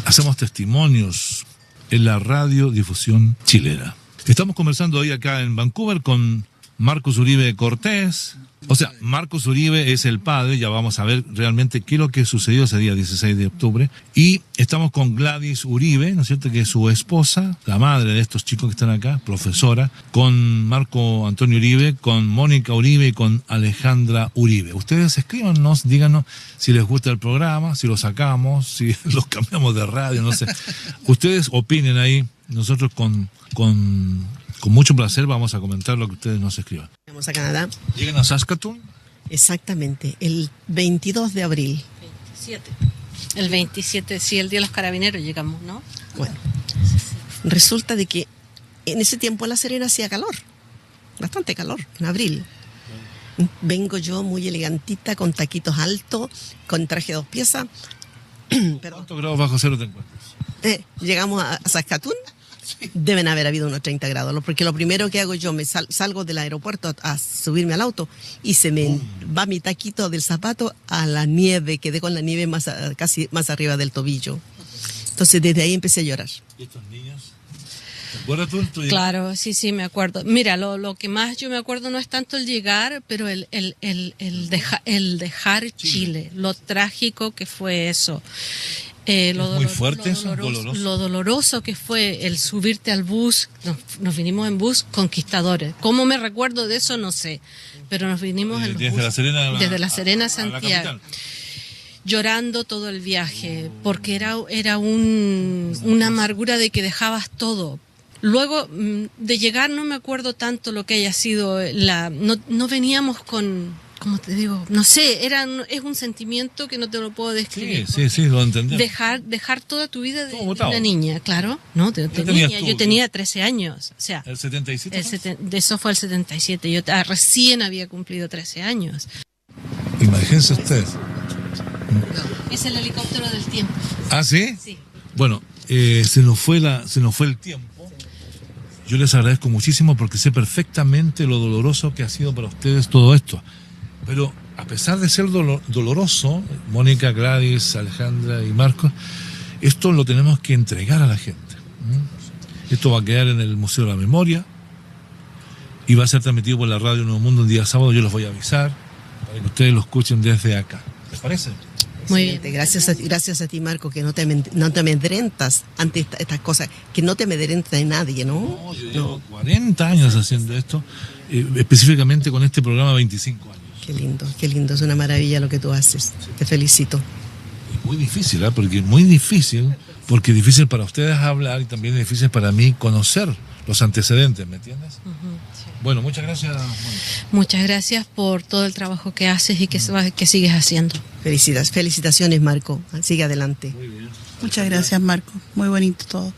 Hacemos testimonios en la radiodifusión chilena. Estamos conversando hoy acá en Vancouver con Marcos Uribe Cortés. O sea, Marcos Uribe es el padre, ya vamos a ver realmente qué es lo que sucedió ese día 16 de octubre. Y estamos con Gladys Uribe, ¿no es cierto?, que es su esposa, la madre de estos chicos que están acá, profesora, con Marco Antonio Uribe, con Mónica Uribe y con Alejandra Uribe. Ustedes escríbanos, díganos si les gusta el programa, si lo sacamos, si los cambiamos de radio, no sé. Ustedes opinen ahí, nosotros con mucho placer vamos a comentar lo que ustedes nos escriban. Vamos a Canadá. ¿Llegan a Saskatoon? Exactamente, el 22 de abril. 27. El 27, sí, el día de los carabineros llegamos, ¿no? Bueno, resulta de que en ese tiempo en La Serena hacía calor, bastante calor, en abril. Vengo yo muy elegantita, con taquitos altos, con traje de 2 piezas. Perdón. ¿Cuántos grados bajo cero te encuentras? Llegamos a Saskatoon. Deben haber habido unos 30 grados, porque lo primero que hago yo, me salgo del aeropuerto a subirme al auto y se me va mi taquito del zapato a la nieve, quedé con la nieve casi más arriba del tobillo. Entonces desde ahí empecé a llorar. ¿Y estos niños? ¿Te acuerdas tú? Claro, sí, me acuerdo. Mira, lo que más yo me acuerdo no es tanto el llegar, pero el dejar Chile, lo trágico que fue eso. Muy fuerte eso, doloroso. Lo doloroso que fue el subirte al bus, nos vinimos en bus conquistadores. ¿Cómo me recuerdo de eso? No sé, pero nos vinimos en los desde bus, La Serena desde La Serena a la Santiago, capital. llorando todo el viaje, porque era una amargura de que dejabas todo. Luego de llegar no me acuerdo tanto lo que haya sido no veníamos con... Como te digo, no sé, es un sentimiento que no te lo puedo describir. Sí, lo entendí. Dejar toda tu vida de botado? una niña, claro, ¿no? De niña. Yo tenía 13 años, o sea... ¿El 77? Eso fue el 77, yo recién había cumplido 13 años. Imagínense ustedes. Es el helicóptero del tiempo. ¿Ah, sí? Sí. Bueno, se nos fue el tiempo. Yo les agradezco muchísimo porque sé perfectamente lo doloroso que ha sido para ustedes todo esto. Pero a pesar de ser doloroso, Mónica, Gladys, Alejandra y Marcos, esto lo tenemos que entregar a la gente. Esto va a quedar en el Museo de la Memoria y va a ser transmitido por la Radio Nuevo Mundo el día sábado. Yo los voy a avisar para que ustedes lo escuchen desde acá. ¿Les parece? Muy bien. Gracias a ti, Marco, que no te amedrentas ante estas cosas, que no te amedrenta de nadie, ¿no? No, yo llevo 40 años haciendo esto, específicamente con este programa 25 años. Qué lindo, es una maravilla lo que tú haces. Te felicito. Es muy difícil, porque es muy difícil, porque es difícil para ustedes hablar y también es difícil para mí conocer los antecedentes, ¿me entiendes? Sí. Bueno, muchas gracias. Muchas gracias por todo el trabajo que haces y que sigues haciendo. Felicitaciones, Marco. Sigue adelante. Muy bien. Muchas gracias, Marco. Muy bonito todo.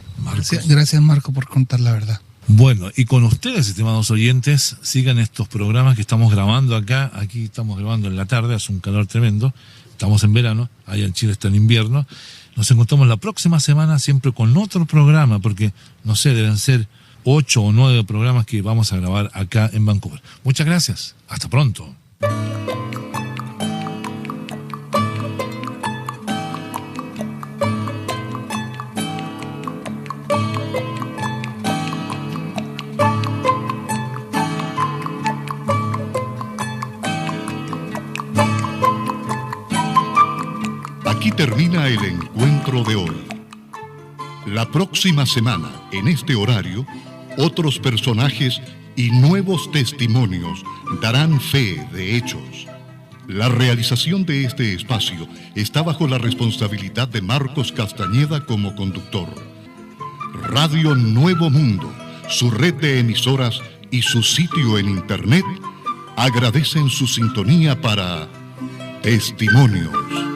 Gracias, Marco, por contar la verdad. Bueno, y con ustedes, estimados oyentes, sigan estos programas que estamos grabando acá. Aquí estamos grabando en la tarde, hace un calor tremendo. Estamos en verano, allá en Chile está en invierno. Nos encontramos la próxima semana siempre con otro programa, porque, no sé, deben ser 8 o 9 programas que vamos a grabar acá en Vancouver. Muchas gracias. Hasta pronto. Aquí termina el encuentro de hoy. La próxima semana, en este horario, otros personajes y nuevos testimonios darán fe de hechos. La realización de este espacio está bajo la responsabilidad de Marcos Castañeda como conductor. Radio Nuevo Mundo, su red de emisoras y su sitio en internet agradecen su sintonía para Testimonios.